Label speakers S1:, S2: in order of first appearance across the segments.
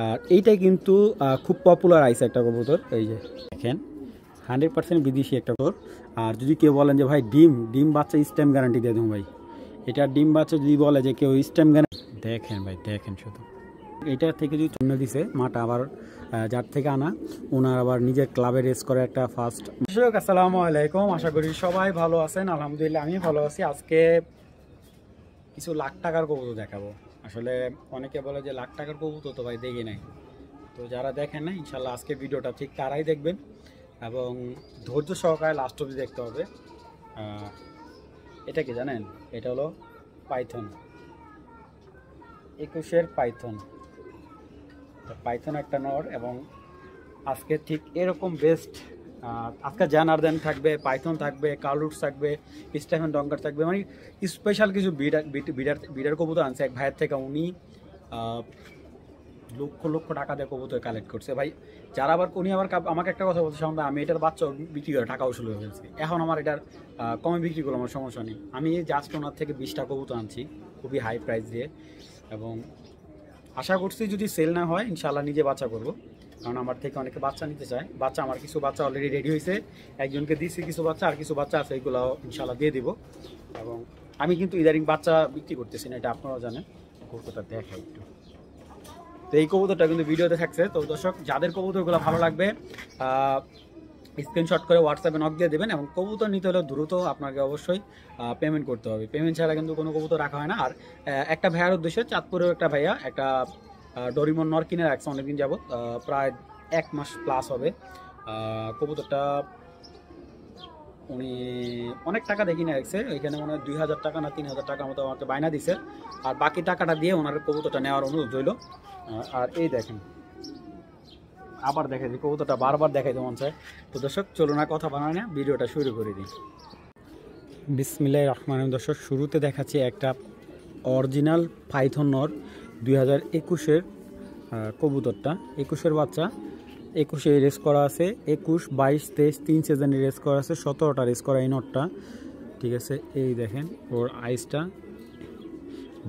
S1: আর এইটাই কিন্তু খুব পপুলার আইসে একটা কবুতর। এই যে দেখেন 100% বিদেশি একটা কবুতর। আর যদি কেউ বলেন যে ভাই ডিম বাচ্চা স্ট্যাম্প গ্যারান্টি দিয়ে দেবো ভাই, এটা ডিম বাচ্চা যদি বলে যে কেউ স্ট্যাম্প গ্যারান্টি, দেখেন ভাই দেখেন শুধু এইটার থেকে যদি চন্ন দিছে মাটা আবার যার থেকে আনা ওনার আবার নিজের ক্লাবে রেস করে একটা ফার্স্ট। দর্শক আসসালামু আলাইকুম, আশা করি সবাই ভালো আছেন। আলহামদুলিল্লাহ আমি ভালো আছি। আজকে কিছু লাখ টাকার কবুতর দেখাবো। আসলে অনেকে বলে যে লাখ টাকার কবুতর তো ভাই দেখি নাই, তো যারা দেখেন না ইনশাল্লাহ আজকে ভিডিওটা ঠিক তারাই দেখবেন এবং ধৈর্য সহকারে লাস্ট অবধি দেখতে হবে। এটা কি জানেন? এটা হলো পাইথন, 21-এর পাইথন। পাইথন একটা নর এবং আজকে ঠিক এরকম বেস্ট আজকে জানারদেন থাকবে, পাইথন থাকবে, কার্লুটস থাকবে, স্টেফেন ডঙ্কার থাকবে, মানে স্পেশাল কিছু বিডার কবুতর আনছে এক ভাইয়ের থেকে। উনি লক্ষ লক্ষ টাকা দিয়ে কবুতর কালেক্ট করছে ভাই। যারা আবার উনি আবার আমাকে একটা কথা বলছে, সামনে আমি এটার বাচ্চা বিক্রি করে টাকা উসুল হয়ে ফেলছি, এখন আমার এটার কমে বিক্রি করলো, আমার সমস্যা নেই। আমি জাস্ট ওনার থেকে 20টা কবুতর আনছি খুবই হাই প্রাইস দিয়ে, এবং আশা করছি যদি সেল না হয় ইনশাল্লাহ নিজে বাচ্চা করব, কারণ আমার থেকে অনেকে বাচ্চা নিতে চায়। বাচ্চা আমার কিছু বাচ্চা অলরেডি রেডি হয়েছে, একজনকে দিচ্ছি কিছু বাচ্চা, আর কিছু বাচ্চা আছে এইগুলো ইনশাল্লাহ দিয়ে দিব। এবং আমি কিন্তু ইদারিং বাচ্চা বিক্রি করতেছি না, এটা আপনারাও জানেন। কবুতরটা দেখাই একটু। তো এই কবুতরটা কিন্তু ভিডিওতে থাকছে। তো দর্শক যাদের কবুতরগুলো ভালো লাগবে স্ক্রিনশট করে হোয়াটসঅ্যাপে নক দিয়ে দেবেন, এবং কবুতর নিতে হলে দ্রুত আপনাকে অবশ্যই পেমেন্ট করতে হবে। পেমেন্ট ছাড়া কিন্তু কোনো কবুতর রাখা হয় না। আর একটা ভাইয়ার উদ্দেশ্যে, চাঁদপুরেও একটা ভাইয়া একটা ডরিমন নর কিনে রাখছে অনেকদিন যাবত, প্রায় 1 মাস প্লাস হবে। কবুতরটা উনি অনেক টাকা দিয়ে কিনে রাখছে, এখানে মনে হয় 2000 টাকা না 3000 টাকা মতো আমাকে বায়না দিছে, আর বাকি টাকাটা দিয়ে ওনার কবুতরটা নেওয়ার অনুরোধ রইল। আর এই দেখেন, আবার দেখাই দিই, কবুতরটা বারবার দেখাইতে মন চায়। তো দর্শক চলুন না কথা বানায় না, ভিডিওটা শুরু করে দিই। বিসমিল্লাহির রহমানির রহিম। দর্শক শুরুতে দেখাচ্ছি একটা অরিজিনাল পাইথন নর 2021-এর কবুতরটা, 21-এর বাচ্চা। 21-এ রেস করা আছে, 21, 22, 23 3 সিজনে রেস করা আছে, 17টা রেস করা এই নটটা, ঠিক আছে। এই দেখেন ওর আইসটা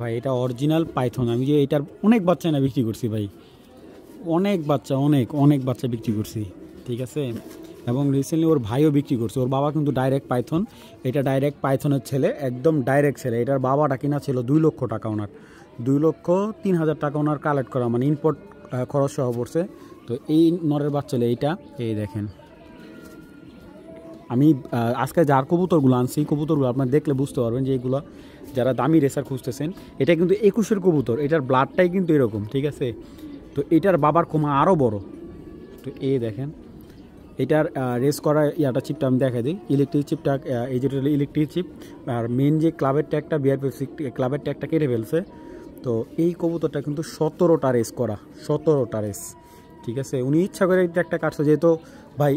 S1: ভাই, এটা অরিজিনাল পাইথন। আমি যে এটার অনেক বাচ্চা না বিক্রি করছি ভাই, অনেক বাচ্চা অনেক বাচ্চা বিক্রি করছি, ঠিক আছে। এবং রিসেন্টলি ওর ভাইও বিক্রি করছে। ওর বাবা কিন্তু ডাইরেক্ট পাইথন, এটা ডাইরেক্ট পাইথনের ছেলে, একদম ডাইরেক্ট ছেলে। এটার বাবাটা কিনা ছিল 2 লক্ষ টাকা, ওনার 2,03,000 টাকা ওনার কালেক্ট করা, মানে ইম্পোর্ট খরচ সহ পড়ছে। তো এই নরের বাচ্চা এইটা, এই দেখেন। আমি আজকে যার কবুতরগুলো আনছি, কবুতরগুলো আপনার দেখলে বুঝতে পারবেন যে এইগুলো যারা দামি রেসার খুঁজতেছেন, এটা কিন্তু 21-এর কবুতর, এটার ব্লাডটাই কিন্তু এরকম, ঠিক আছে। তো এটার বাবার কোমা আরও বড়। তো এই দেখেন এটার রেস করা ইয়াটা চিপটা আমি দেখাই দিই। ইলেকট্রিক চিপটা, এই যেটা ইলেকট্রিক চিপ, আর মেন যে ক্লাবের ট্যাগটা, বিআরপিএফসি ক্লাবের ট্যাগটা কেটে ফেলছে। তো এই কবুতরটা কিন্তু 17টা রেস করা, 17টা রেস, ঠিক আছে। উনি ইচ্ছা করে এই ট্যাগটা কাটছে, যেহেতু ভাই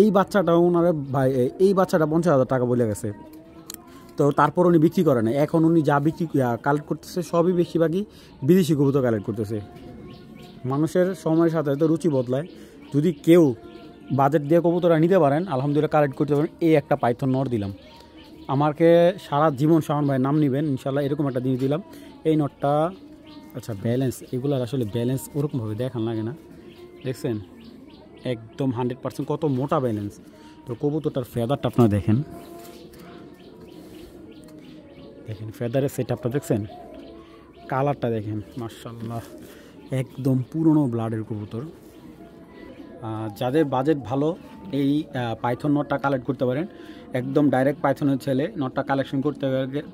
S1: এই বাচ্চাটা ওনার ভাই, এই বাচ্চাটা 50,000 টাকা বলে গেছে। তো তারপর উনি বিক্রি করে না। এখন উনি যা বিক্রি কালেক্ট করতেছে সবই বেশিরভাগই বিদেশি কবুতর কালেক্ট করতেছে। মানুষের সময়ের সাথে তো রুচি বদলায়। যদি কেউ বাজেট দিয়ে কবুতরা নিতে পারেন, আলহামদুলিল্লাহ কালেক্ট করতে পারেন। এই একটা পাইথন নর দিলাম, আমাকে সারা জীবন শাওন ভাই নাম নেবেন ইনশাল্লাহ, এরকম একটা জিনিস দিলাম। এই নটটা আচ্ছা ব্যালেন্স, এগুলোর আসলে ব্যালেন্স ওরকমভাবে দেখান লাগে না, দেখছেন একদম 100% কত মোটা ব্যালেন্স। তো কবুতরটার ফেদারটা আপনারা দেখেন, ফেদারের সেট আপটা দেখছেন, কালারটা দেখেন, মাশাআল্লাহ একদম পুরনো ব্লাডের কবুতর। যাদের বাজেট ভালো এই পাইথন নটটা কালেক্ট করতে পারেন, একদম ডাইরেক্ট পাইথনের ছেলে। নটটা কালেকশন করতে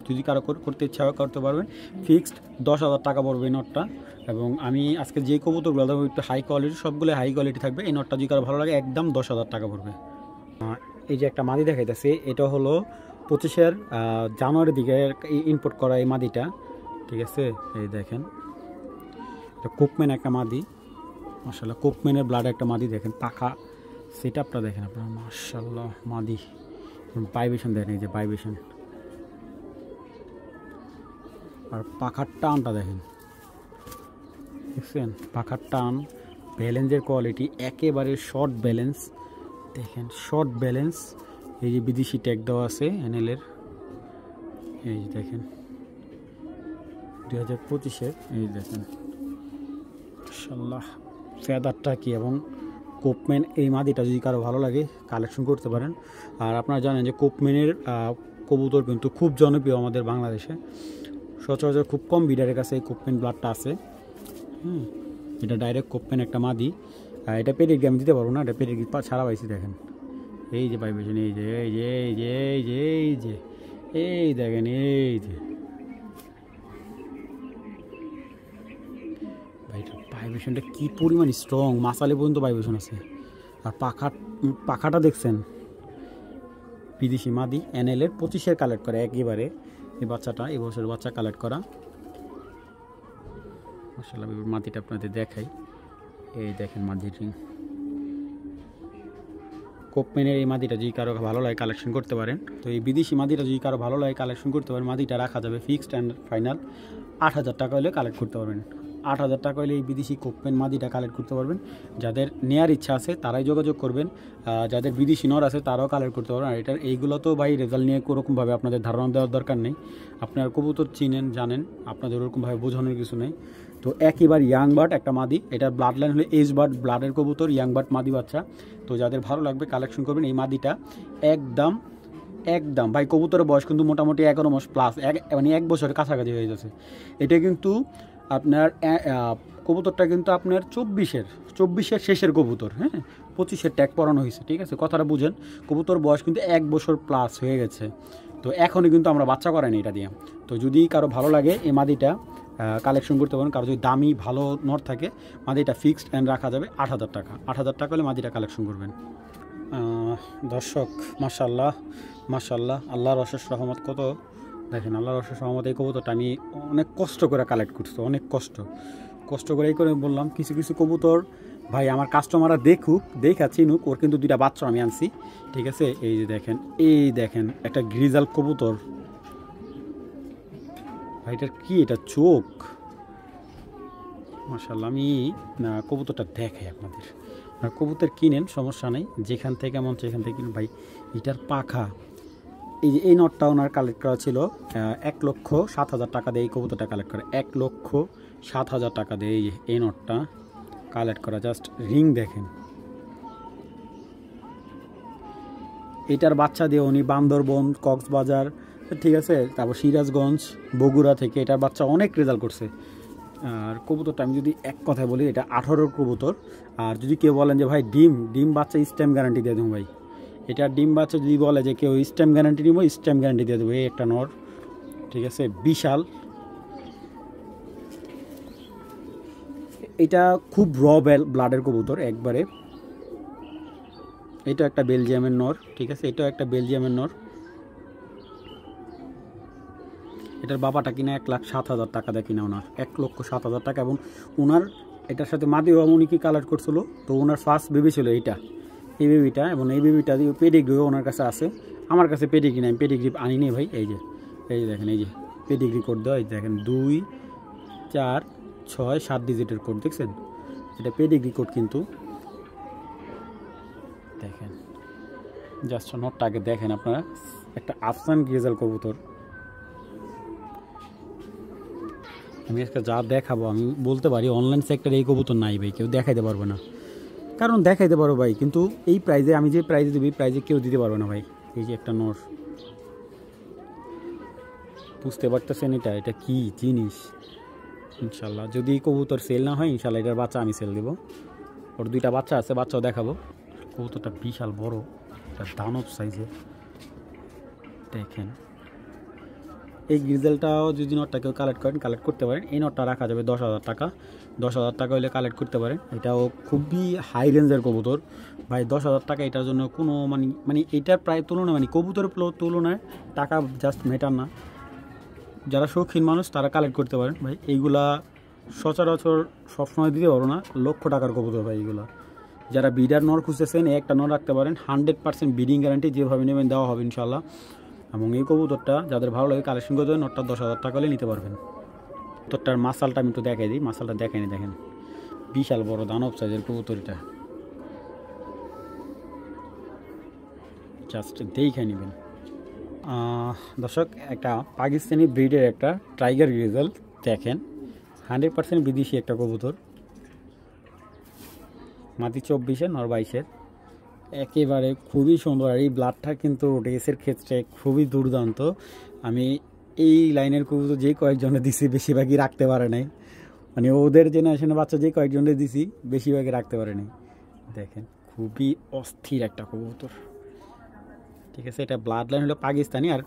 S1: যদি কারো করতে ইচ্ছা করতে পারবেন। ফিক্সড 10,000 টাকা পড়বে এই নটটা। এবং আমি আজকে যে কবুতরগুলো দেবো একটু হাই কোয়ালিটি, সবগুলো হাই কোয়ালিটি থাকবে। এই নটটা যদি কারো ভালো লাগে একদম 10,000 টাকা পড়বে। এই যে একটা মাদি দেখাইতেছে, এটা হলো 25-এর জানুয়ারির দিকে ইম্পোর্ট করা এই মাদিটা, ঠিক আছে। এই দেখেন এটা কোকম্যান একটা মাদি, মাশাআল্লাহ কোকম্যানের ব্লাড একটা মাদি। দেখেন পাখা সেট আপটা দেখেন আপনারা, মাশাআল্লাহ মাদি। ভাইব্রেশন দেখেন, এই যে ভাইব্রেশন, আর পাখার টানটা দেখেন, দেখছেন পাখার টান। ব্যালেন্সের কোয়ালিটি একেবারে শর্ট ব্যালেন্স, দেখেন শর্ট ব্যালেন্স। এই যে বিদেশি ট্যাগ দেওয়া আছে এনএলের, এই যে দেখেন 2025-এর, এই দেখেন মাশাআল্লাহ ফেদারটা কি এবং কোপম্যান এই মাদিটা যদি কারো ভালো লাগে কালেকশন করতে পারেন। আর আপনারা জানেন যে কোপম্যানের কবুতর কিন্তু খুব জনপ্রিয় আমাদের বাংলাদেশে, সচরাচর খুব কম বিডারের কাছে এই কোপম্যান ব্লাডটা আছে। এটা ডাইরেক্ট কোপম্যান একটা মাদি। এটা পেডিগ্রি আমি দিতে পারবো না, এটা পেডিগ্রি ছাড়া পাইছি। দেখেন এই যে ভাইবেশন, এই যে এই যে এই যে এই যে এই যে এই দেখেন এই যে ভাইটার ভাইব্রেশনটা কী পরিমাণ স্ট্রং, মাসালে পর্যন্ত ভাইব্রেশন আছে। আর পাখাটা দেখছেন, বিদেশি মাদি NL-এর 25-এর কালেক্ট করে একেবারে এই বাচ্চাটা, এই বছরের বাচ্চা কালেক্ট করা। মাশাআল্লাহ মাদিটা আপনাদের দেখাই, এই দেখেন মাদির রিং। কোপম্যানের এই মাদিটা যদি কারো ভালো লাগে কালেকশন করতে পারেন। তো এই বিদেশি মাদিটা যদি কারো ভালো লাগে কালেকশন করতে পারেন, মাদিটা রাখা যাবে ফিক্সড অ্যান্ড ফাইনাল 8,000 টাকা হলে কালেক্ট করতে পারবেন। 8,000 টাকা হলে এই বিদেশি কোপম্যান মাদিটা কালেক্ট করতে পারবেন। যাদের নেয়ার ইচ্ছা আছে তারাই যোগাযোগ করবেন, যাদের বিদেশি নর আছে তারাও কালেক্ট করতে পারবেন। আর এটার এইগুলো তো ভাই রেজাল্ট নিয়ে কোনোরকমভাবে আপনাদের ধারণা দেওয়ার দরকার নেই, আপনার কবুতর চিনেন জানেন, আপনাদের ওরকমভাবে বোঝানোর কিছু নেই। তো একইবার ইয়াং বার্ড একটা মাদি, এটার ব্লাড লাইন হলে এজ বার্ড ব্লাডের কবুতর, ইয়াং বার্ড মাদি বাচ্চা। তো যাদের ভালো লাগবে কালেকশন করবেন। এই মাদিটা একদম ভাই কবুতরের বয়স কিন্তু মোটামুটি 11 মাস প্লাস, মানে 1 বছরের কাছাকাছি হয়ে যাচ্ছে। এটা কিন্তু আপনার কবুতরটা কিন্তু আপনার 24-এর শেষের কবুতর, হ্যাঁ 25-এর ট্যাগ পরানো হয়েছে, ঠিক আছে, কথাটা বুঝেন। কবুতর বয়স কিন্তু 1 বছর প্লাস হয়ে গেছে। তো এখনই কিন্তু আমরা বাচ্চা করাইনি এটা দিয়ে। তো যদি কারো ভালো লাগে এই মাদিটা কালেকশন করতে পারেন। কারো যদি দামি ভালো নর থাকে, মাদিটা ফিক্সড অ্যান্ড রাখা যাবে 8,000 টাকা। 8,000 টাকা হলে মাদিটা কালেকশন করবেন। দর্শক মাশাআল্লাহ মাশাআল্লাহ, আল্লাহর অশেষ রহমত। কত দেখেন আল্লাহর অশেষ রহমত। এই কবুতরটা আমি অনেক কষ্ট করে কালেক্ট করছি, অনেক কষ্ট করে এই করে বললাম। কিছু কবুতর ভাই আমার কাস্টমাররা দেখা চিনুক, ওর কিন্তু 2টা বাচ্চা আমি আনছি, ঠিক আছে। এই যে দেখেন একটা গ্রিজাল কবুতর ভাই, এটার কি এটা চোখ মাশাআল্লাহ। আমি কবুতরটা দেখাই আপনাদের, কবুতর কিনেন সমস্যা নেই, যেখান থেকে মন সেখান থেকে কিনুন। ভাই এটার পাখা, এই যে এই নটটা ওনার কালেক্ট করা ছিল 1,07,000 টাকা দিয়ে এই কবুতরটা কালেক্ট করে, 1,07,000 টাকা দিয়ে এই নটটা কালেক্ট করা। জাস্ট রিং দেখেন। এটার বাচ্চা দিয়ে উনি বান্দরবন, কক্সবাজার, ঠিক আছে, তারপর সিরাজগঞ্জ, বগুড়া থেকে এটার বাচ্চা অনেক রেজাল্ট করছে। আর কবুতরটা আমি যদি এক কথায় বলি, এটা 18 কবুতর। আর যদি কেউ বলেন যে ভাই ডিম বাচ্চা স্ট্যাম্প গ্যারান্টি দিয়ে দেবো, ভাই এটার ডিম বাচ্চা যদি বলে যে কেউ স্ট্যাম্প গ্যারান্টি নিব, স্ট্যাম্প গ্যারান্টি দিয়ে দেবো। এই একটা নর, ঠিক আছে, বিশাল। এটা খুব ব্লাডের কবুতর একবারে। এটা একটা বেলজিয়ামের নর, ঠিক আছে, এটাও একটা বেলজিয়ামের নর। এটার বাবাটা কিনা 1,07,000 টাকা দেয় কিনা, ওনার 1,07,000 টাকা। এবং ওনার এটার সাথে মাদিও উনি কি কালেক্ট করছিল। তো ওনার ফার্স্ট বেবি ছিল এই বেবিটা, এবং এই বেবিটা দিয়ে পেডিগ্রিও ওনার কাছে আছে। আমার কাছে পেডিগ্রি নাই, আমি পেডিগ্রি আনিনি ভাই। এই যে দেখেন, এই যে পেডিগ্রি কোড দেওয়া, এই দেখেন 2, 4, 6, 7 ডিজিটের কোড দেখছেন, এটা পেডিগ্রি কোড। কিন্তু দেখেন জাস্ট নটটাকে দেখেন আপনারা, একটা আফসান গ্রেজাল কবুতর। আমি আজকে যা দেখাবো আমি বলতে পারি অনলাইন সেক্টরে এই কবুতর নাই ভাই, কেউ দেখাইতে পারবে না। কারণ দেখাইতে পারো ভাই, কিন্তু এই প্রাইজে আমি যে প্রাইজে দেবো এই প্রাইজে কেউ দিতে পারবে না ভাই। এই যে একটা নর, বুঝতে পারতেছেন এটা কি জিনিস। ইনশাল্লাহ যদি কবুতর সেল না হয়, ইনশাল্লাহ এটার বাচ্চা আমি সেল দেবো। ওর 2টা বাচ্চা আছে, বাচ্চাও দেখাবো। কবুতরটা বিশাল বড়, একটা দানব সাইজে দেখেন। এই গ্রিজেলটাও যদি নটটা কেউ কালেক্ট করতে পারেন, এই নটটা রাখা যাবে 10,000 টাকা। 10,000 টাকা হলে কালেক্ট করতে পারেন। এটাও খুবই হাই রেঞ্জের কবুতর ভাই। 10,000 টাকা এটার জন্য কোনো মানে এটার প্রায় তুলনায়, মানে কবুতরের তুলনায় টাকা জাস্ট ম্যাটার না। যারা শৌখিন মানুষ তারা কালেক্ট করতে পারেন ভাই। এইগুলা সচরাচর সবসময় দিতে পারো না, লক্ষ টাকার কবুতর ভাই এগুলো। যারা বিডার নর খুঁজতেছেন, একটা নর রাখতে পারেন, 100% ব্রিডিং গ্যারান্টি, যেভাবে নেবেন দেওয়া হবে ইনশাল্লাহ। এবং এই কবুতরটা যাদের ভালো লাগে কালেকশন করতে হবে, নটটা 10,000 টাকা হলে নিতে পারবেন। কবুতরটার মাসালটা আমি একটু দেখাই দিই, মাসালটা দেখাইনি, দেখেন বিশাল বড় দানব সাইজের কবুতরটা, জাস্ট দেখে নেবেন। দর্শক একটা পাকিস্তানি ব্রিডের একটা টাইগার গ্রিজেল দেখেন, 100% বিদেশি একটা কবুতর। মাদি 24-এর নর 22-এর, একেবারে খুবই সুন্দর। আর এই ব্লাডটা কিন্তু রেসের ক্ষেত্রে খুবই দুর্দান্ত। আমি এই লাইনের কবুতর যে কয়েকজনে দিছি বেশিরভাগই রাখতে পারে নাই, মানে ওদের জেনারেশনের বাচ্চা যে কয়েকজনে দিছি বেশিরভাগই রাখতে পারে নাই। দেখেন খুবই অস্থির একটা কবুতর, ঠিক আছে। এটা ব্লাড লাইন হলো পাকিস্তানি, আর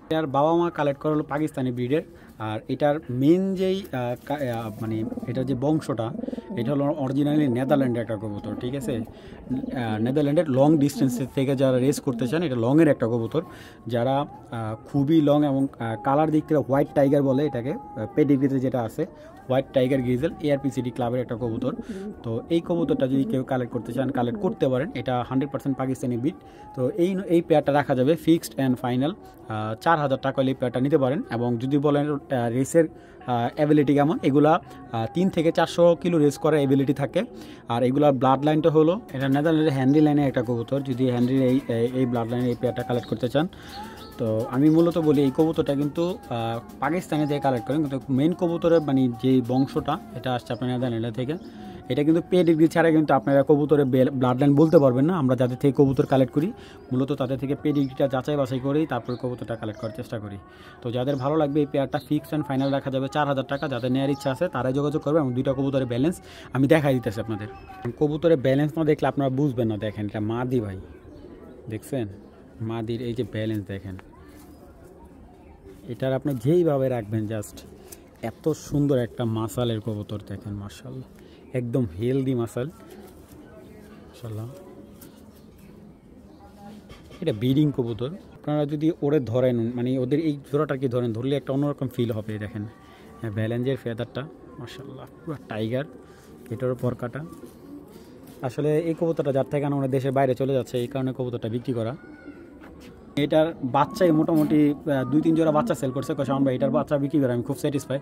S1: এটার বাবা মা কালেক্ট করা হলো পাকিস্তানি ব্রিডের। আর এটার মেন যেই মানে এটার যে বংশটা, এটা হলো অরিজিনালি নেদারল্যান্ডের একটা কবুতর, ঠিক আছে। নেদারল্যান্ডের লং ডিস্টেন্সের থেকে যারা রেস করতে চান, এটা লংয়ের একটা কবুতর। যারা খুবই লং এবং কালার দিক থেকে হোয়াইট টাইগার বলে এটাকে, পেডিগ্রিতে যেটা আছে হোয়াইট টাইগার গ্রিজেল, এআরপিসিডি ক্লাবের একটা কবুতর। তো এই কবুতরটা যদি কেউ কালেক্ট করতে চান কালেক্ট করতে পারেন, এটা 100% পাকিস্তানি ব্রিড। তো এই পেয়ারটা রাখা যাবে ফিক্সড অ্যান্ড ফাইনাল 4000 টাকা হলে এই পেয়ারটা নিতে পারেন। এবং যদি বলেন রেসের অ্যাবিলিটি কেমন, এগুলা 3 থেকে 400 কিলো রেস করার অ্যাবিলিটি থাকে। আর এগুলার ব্লাড লাইনটা হলো, এটা নেদারল্যান্ডের হ্যান্ডি লাইনের একটা কবুতর। যদি হ্যান্ডির এই ব্লাড লাইনে এই পেয়ারটা কালেক্ট করতে চান, তো আমি মূলত বলি এই কবুতরটা কিন্তু পাকিস্তানে থেকে কালেক্ট করেন, কিন্তু মেন কবুতরের মানে যে বংশটা এটা আসছে আপনার নেদারল্যান্ড থেকে। এটা কিন্তু পেডিগ্রি ছাড়া কিন্তু আপনারা কবুতরের ব্লাড লাইন বলতে পারবেন না। আমরা যাদের থেকে কবুতর কালেক্ট করি মূলত তাদের থেকে পেডিগ্রিটা যাচাই বাছাই করেই তারপর কবুতরটা কালেক্ট করার চেষ্টা করি। তো যাদের ভালো লাগবে এই পেয়ারটা ফিক্সড অ্যান্ড ফাইনাল রাখা যাবে 4000 টাকা। যাদের নেওয়ার ইচ্ছা আছে তারাই যোগাযোগ করবে। এবং 2টা কবুতরের ব্যালেন্স আমি দেখাই দিতেছি আপনাদের। কবুতরের ব্যালেন্স না দেখলে আপনারা বুঝবেন না। দেখেন এটা মাদি ভাই, দেখছেন মাদির এই যে ব্যালেন্স দেখেন, এটার আপনি যেইভাবে রাখবেন জাস্ট এত সুন্দর একটা মাসালের কবুতর। দেখেন মাশাআল্লাহ, একদম হেলদি মাসাল মাশাআল্লাহ। এটা ব্রিডিং কবুতর। আপনারা যদি ওরে ধরেন, মানে ওদের এই জোড়াটাকে ধরেন, ধরলে একটা অন্যরকম ফিল হবে। দেখেন ব্যালেন্সের ফেদারটা মাশাআল্লাহ পুরো টাইগার, এটারও পরকাটা। আসলে এই কবুতরটা যার থেকে আমরা দেশের বাইরে চলে যাচ্ছে, এই কারণে কবুতরটা বিক্রি করা। এটার বাচ্চাই মোটামুটি 2-3 জোড়া বাচ্চা সেল করছে। আমরা এটার বাচ্চা বিক্রি করে আমি খুব স্যাটিসফাই।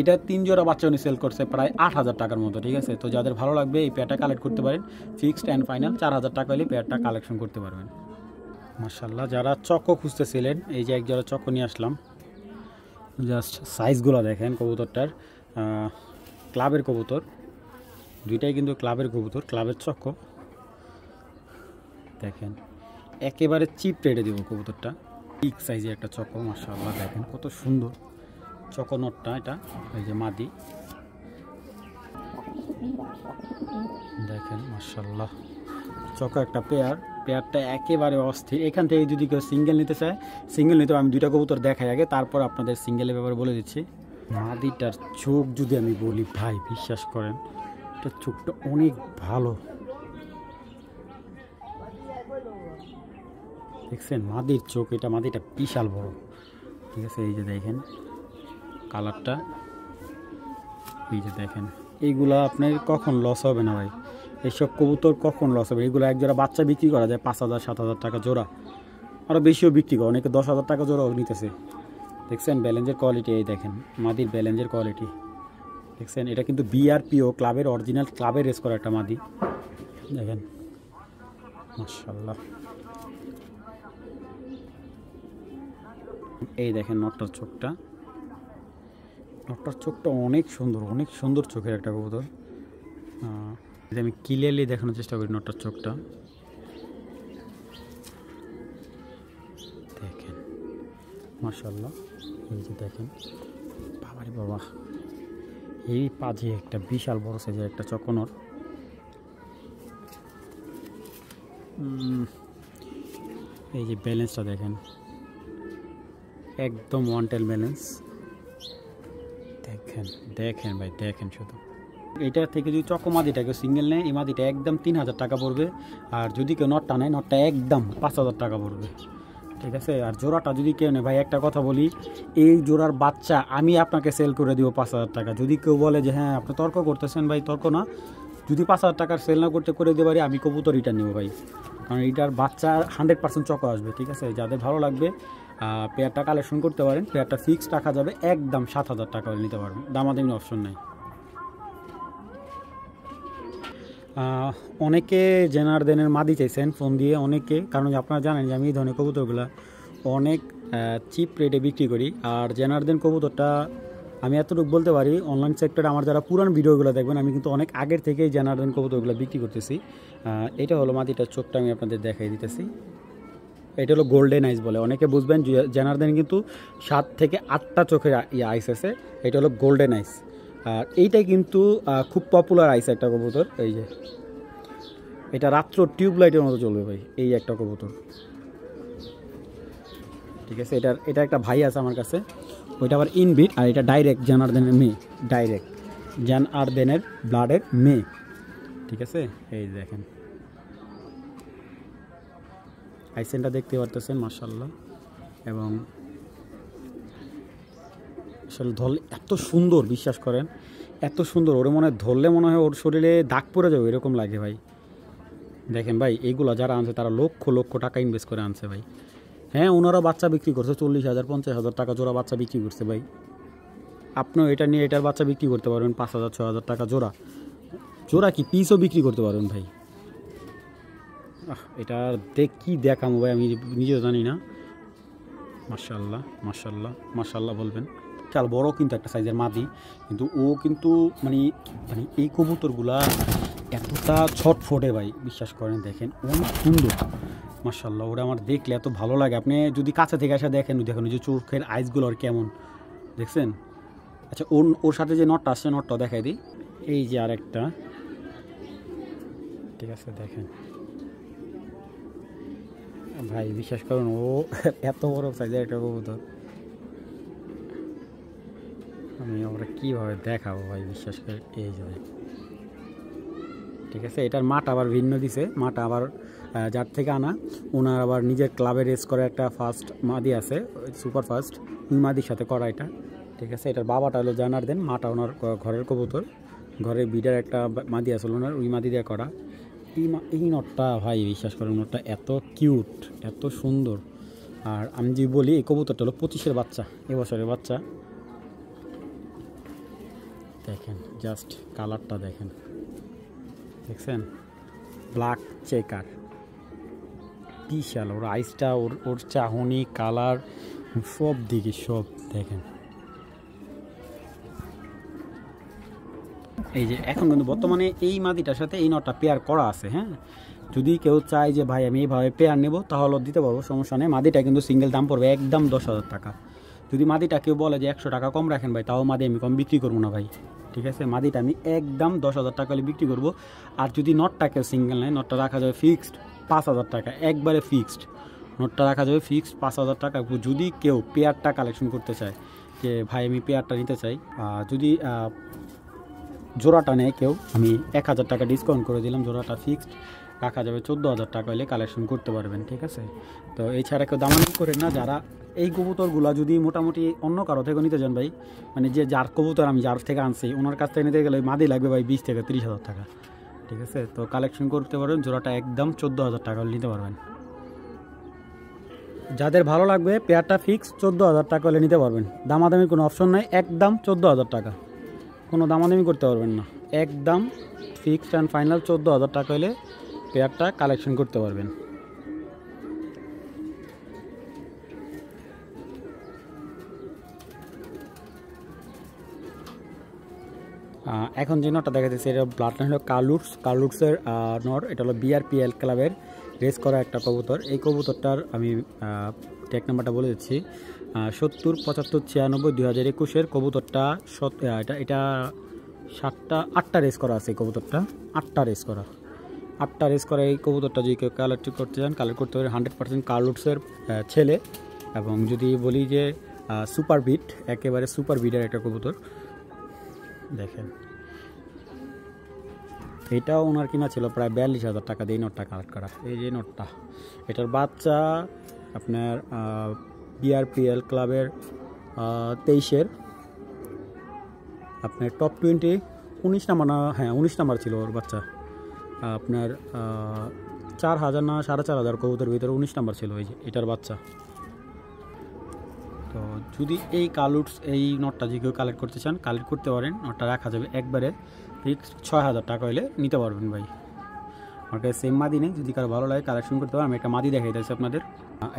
S1: এটা 3 জোড়া বাচ্চা উনি সেল করছে প্রায় 8000 টাকার মতো, ঠিক আছে। তো যাদের ভালো লাগবে এই পেয়ারটা কালেক্ট করতে পারেন ফিক্সড অ্যান্ড ফাইনাল 4000 টাকা হলে পেয়ারটা কালেকশন করতে পারবেন। মাশাআল্লাহ, যারা চক্কো খুঁজতেছিলেন এই যে এক জোড়া চক্কো নিয়ে আসলাম। জাস্ট সাইজগুলো দেখেন কবুতরটার, ক্লাবের কবুতর, দুইটাই কিন্তু ক্লাবের কবুতর, ক্লাবের চক্কো। দেখেন একেবারে চিপ রেটে দেবো কবুতরটা, বিগ সাইজের একটা চক্কো মাশাআল্লাহ। দেখেন কত সুন্দর চক্কো নটটা, এটা এই যে মাদি দেখেন মাশাআল্লাহ। চক্কো একটা পেয়ারটা একেবারে অস্থির। এখান থেকে যদি কেউ সিঙ্গেল নিতে চায় সিঙ্গেল নিতে, আমি 2টা কবুতর দেখাই আগে, তারপর আপনাদের সিঙ্গেলের ব্যাপারে বলে দিচ্ছি। মাদিটার চোখ যদি আমি বলি ভাই, বিশ্বাস করেন এটা চোখটা অনেক ভালো। দেখছেন মাদির চোখ, এটা মাদিটা বিশাল বড়, ঠিক আছে। এই যে দেখেন কালারটা, এই যে দেখেন, এইগুলা আপনার কখন লস হবে না ভাই, এইসব কবুতর কখন লস হবে। এগুলো এক জোড়া বাচ্চা বিক্রি করা যায় 5000-7000 টাকা জোড়া, আরও বেশিও বিক্রি করে, অনেকে 10,000 টাকা জোড়াও নিতেছে। দেখছেন ব্যালেন্সের কোয়ালিটি, এই দেখেন মাদির ব্যালেন্সের কোয়ালিটি দেখছেন। এটা কিন্তু বিআরপিও ক্লাবের অরিজিনাল ক্লাবের রেস করা একটা মাদি, দেখেন মাশাআল্লাহ। এই দেখেন নটটার চোখটা, নটটার চোখটা অনেক সুন্দর, অনেক সুন্দর চোখের একটা কবুতর। আমি ক্লিয়ারলি দেখানোর চেষ্টা করি নটটার চোখটা, দেখেন মাশাআল্লাহ। এই যে দেখেন বাবারে বাবা, এই পাজে একটা বিশাল বড় সাইজের একটা চকনর। এই যে ব্যালেন্সটা দেখেন, একদম ওয়ান-টেল ব্যালেন্স। দেখেন দেখেন ভাই, দেখেন শুধু। এটা থেকে যদি চকো মাদিটাকে সিঙ্গেল নেয়, এই মাদিটা একদম 3000 টাকা পড়বে। আর যদি কেউ নটটা নেয়, নটটা একদম 5000 টাকা পড়বে, ঠিক আছে। আর জোড়াটা যদি কেউ নেয় ভাই, একটা কথা বলি, এই জোড়ার বাচ্চা আমি আপনাকে সেল করে দিব 5000 টাকা। যদি কেউ বলে যে হ্যাঁ আপনি তর্ক করতেছেন, ভাই তর্ক না, যদি 5000 টাকার সেল না করতে করে দিতে পারি, আমি কবুতর রিটার্ন নেবো ভাই, কারণ এটার বাচ্চা 100% চকো আসবে, ঠিক আছে। যাদের ভালো লাগবে পেয়ারটা কালেকশন করতে পারেন। পেয়ারটা ফিক্সড রাখা যাবে একদম 7000 টাকা হলে নিতে পারবেন, দামাদামি অপশন নাই। অনেকে জেনারদেনের মাদি চাইছেন ফোন দিয়ে, অনেকে, কারণ আপনারা জানেন যে আমি এই ধরনের কবুতরগুলো অনেক চিপ রেটে বিক্রি করি। আর জেনারদেন কবুতরটা আমি এতটুকু বলতে পারি, অনলাইন সেক্টরে আমার যারা পুরান ভিডিওগুলো দেখবেন, আমি কিন্তু অনেক আগের থেকেই জেনারেল কবুতরগুলো বিক্রি করতেছি। এটা হলো মাদিটার চোখটা, আমি আপনাদের দেখাই দিতেছি। এটা হলো গোল্ডেন আইস বলে, অনেকে বুঝবেন। জেনারেল কিন্তু 7 থেকে 8টা চোখের আইস আছে, এটা হলো গোল্ডেন আইস। আর এইটাই কিন্তু খুব পপুলার আইস একটা কবুতর। এই যে এটা রাত্র টিউবলাইটের মতো চলবে ভাই, এই একটা কবুতর, ঠিক আছে। এটা একটা ভাই আছে আমার কাছে, ওইটা আবার ইনবিট, আর এটা ডাইরেক্ট জানারদেনের মেয়ে, ডাইরেক্ট জানারদেনের ব্লাডের মেয়ে, ঠিক আছে। এই দেখেন আইসেনটা দেখতে পারতেছেন, মাশাআল্লাহ। এবং আসলে ধরলে এত সুন্দর, বিশ্বাস করেন এত সুন্দর, ওরে মনে হয় ধরলে মনে হয় ওর শরীরে দাগ পড়ে যাবে এরকম লাগে ভাই। দেখেন ভাই, এইগুলো যারা আনছে তারা লক্ষ লক্ষ টাকা ইনভেস্ট করে আনছে ভাই। হ্যাঁ, ওনারা বাচ্চা বিক্রি করছে 40,000 50,000 টাকা জোড়া বাচ্চা বিক্রি করছে ভাই। আপনিও এটা নিয়ে এটার বাচ্চা বিক্রি করতে পারবেন 5,000 6,000 টাকা জোড়া, জোড়া কি পিসও বিক্রি করতে পারবেন ভাই। এটা কি দেখাবো ভাই, আমি নিজেও জানি না। মাশাআল্লাহ মাশাআল্লাহ মাশাআল্লাহ বলবেন। চাল বড় কিন্তু একটা সাইজের মাদি, কিন্তু ও কিন্তু মানে মানে এই কবুতরগুলা এতটা ছটফটে ভাই, বিশ্বাস করেন। দেখেন অনেক সুন্দর, মাশাআল্লাহ। ওরা আমার দেখলে এত ভালো লাগে, আপনি যদি কাছে থেকে এসে দেখেন, দেখেন ওই যে চোখের আইসগুলো আর কেমন, দেখছেন। আচ্ছা, ওর সাথে যে নটটা আসছে, নটটা দেখাই দিই। এই যে আরেকটা, ঠিক আছে, দেখেন ভাই, বিশ্বাস করুন ও এত বড় সাইজের একটা কবুতর, আমি আমরা কীভাবে দেখাবো ভাই, বিশ্বাস করে। এই যে ঠিক আছে, এটার মাটা আবার ভিন্ন দিছে, মাটা আবার যার থেকে আনা, ওনার আবার নিজের ক্লাবে রেস করে একটা ফার্স্ট মাদি আছে, সুপার ফাস্ট, ওই মাদির সাথে করা এটা, ঠিক আছে। এটার বাবাটা হলো জানারদেন, মাটা ওনার ঘরের কবুতর, ঘরের বিডার একটা মাদি আসলো ওনার, ওই মাদি দিয়ে করা। এই নটটা ভাই, বিশ্বাস করেন নটটা এত কিউট, এত সুন্দর। আর আমি যদি বলি, এই কবুতরটা হলো 25-এর বাচ্চা, এবছরের বাচ্চা। দেখেন জাস্ট কালারটা দেখেন, দেখছেন, ব্ল্যাক চেকার, বিশাল। ওর আইসটা, ওর চাহনি, কালার, সব দিকে সব দেখেন। এই যে এখন কিন্তু বর্তমানে এই মাদিটার সাথে এই নটটা পেয়ার করা আছে। হ্যাঁ, যদি কেউ চায় যে ভাই আমি এইভাবে পেয়ার নেব, তাহলে দিতে পারবো, সমস্যা নেই। মাদিটা কিন্তু সিঙ্গেল দাম পড়বে একদম 10,000 টাকা। যদি মাদিটা কেউ বলে যে 100 টাকা কম রাখেন ভাই, তাও মাদি আমি কম বিক্রি করবো না ভাই, ঠিক আছে। মাদিটা আমি একদম 10,000 টাকা হলে বিক্রি করবো। আর যদি নটটা কেউ সিঙ্গেল নেয়, নটটা রাখা যাবে ফিক্সড 5,000 টাকা, একবারে ফিক্সড। নটটা রাখা যাবে ফিক্সড 5,000 টাকা। যদি কেউ পেয়ারটা কালেকশন করতে চায়, যে ভাই আমি পেয়ারটা নিতে চাই, যদি জোড়াটা নেয় কেউ, আমি 1,000 টাকা ডিসকাউন্ট করে দিলাম, জোড়াটা ফিক্সড রাখা যাবে 14,000 টাকা হলে কালেকশন করতে পারবেন, ঠিক আছে। তো এছাড়া কেউ দামাদামি করেন না। যারা এই কবুতরগুলো যদি মোটামুটি অন্য কারো থেকে নিতে চান ভাই, মানে যে যার কবুতর আমি যার থেকে আনছি, ওনার কাছ থেকে নিতে গেলে মাদি লাগবে ভাই 20 থেকে 30,000 টাকা, ঠিক আছে। তো কালেকশন করতে পারবেন, জোড়াটা একদম 14,000 টাকা হলে নিতে পারবেন। যাদের ভালো লাগবে, পেয়ারটা ফিক্স 14,000 টাকা হলে নিতে পারবেন, দামাদামির কোনো অপশন নাই, একদম 14,000 টাকা, কোনো দামাদামি করতে পারবেন না, একদম ফিক্সড অ্যান্ড ফাইনাল 14,000 টাকা হলে পেয়ারটা কালেকশন করতে পারবেন। এখন যে নটটা দেখা যাচ্ছে, এটা ব্লাড লাইন হলো কার্লুটসের নর। এটা হলো BRPL ক্লাবের রেস করা একটা কবুতর। এই কবুতরটার আমি ট্যাগ নাম্বারটা বলে দিচ্ছি, 70 75 96 2021-এর কবুতরটা। এটা 8টা রেস করা আছে এই কবুতরটা, 8টা রেস করা এই কবুতরটা। যদি কেউ কালেক্ট করতে চান, কালেক্ট করতে পারে। 100% কার্লুটসের ছেলে। এবং যদি বলি যে সুপার বিট, একেবারে সুপার বিটের একটা কবুতর। দেখেন, এটাও ওনার কিনা ছিল প্রায় 42,000 টাকা দিয়ে নটটা কালেক্ট করা। এই যে নটটা, এটার বাচ্চা আপনার BRPL ক্লাবের 23-এর আপনার টপ 20 19 নাম্বার না, হ্যাঁ 19 নাম্বার ছিল ওর বাচ্চা। আপনার 4,000 না 4,500 কবুতর ভিতরে 19 নাম্বার ছিল এই যে এটার বাচ্চা। তো যদি এই কালুটস এই নটটা যে কেউ কালেক্ট করতে চান, কালেক্ট করতে পারেন। নটটা রাখা যাবে একবারে ফিক্সড 6,000 টাকা হলে নিতে পারবেন ভাই। আমার কাছে সেম মাদি নেই, যদি কারো ভালো লাগে কালেকশন করতে পারেন। আমি একটা মাদি দেখাই দিচ্ছি আপনাদের।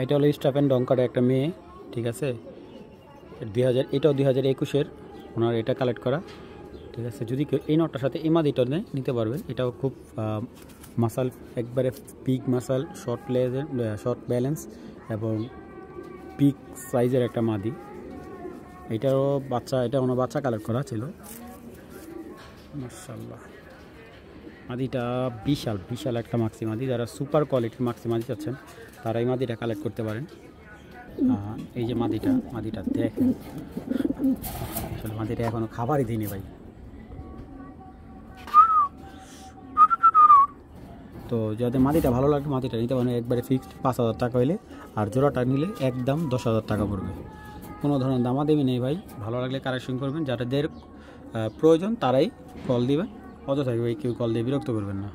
S1: এটা হলো স্টাফেন ডঙ্কারের একটা মেয়ে, ঠিক আছে। এটাও 2021-এর ওনার এটা কালেক্ট করা, ঠিক আছে। যদি কেউ এই নটটার সাথে এই মাদিটা নিতে পারবেন, এটাও খুব মাসাল, একবারে পিক মাসাল, শর্ট ব্যালেন্স এবং পিক সাইজের একটা মাদি। এটারও বাচ্চা, এটা ওনার বাচ্চা কালেক্ট করা ছিল। মাশাআল্লাহ, মাদিটা বিশাল বিশাল একটা মাক্সি মাদি। যারা সুপার কোয়ালিটির মাক্সি মাদি চাচ্ছেন তারা এই মাদিটা কালেক্ট করতে পারেন। এই যে মাদিটা দেখেন, আসলে মাদিটা এখনো খাবারই দিইনি ভাই। তো যাদের মাদিটা ভালো লাগে মাদিটা নিতে পারেন, একবারে ফিক্সড 5,000 টাকা হইলে, আর জোড়াটা নিলে একদম 10,000 টাকা পড়বে। কোনো ধরনের দামাদামি নেই ভাই, ভালো লাগলে কালেকশন করবেন। যাদের প্রয়োজন তারাই কল দিবেন, অযথা কেউ কল দিয়ে বিরক্ত করবেন না।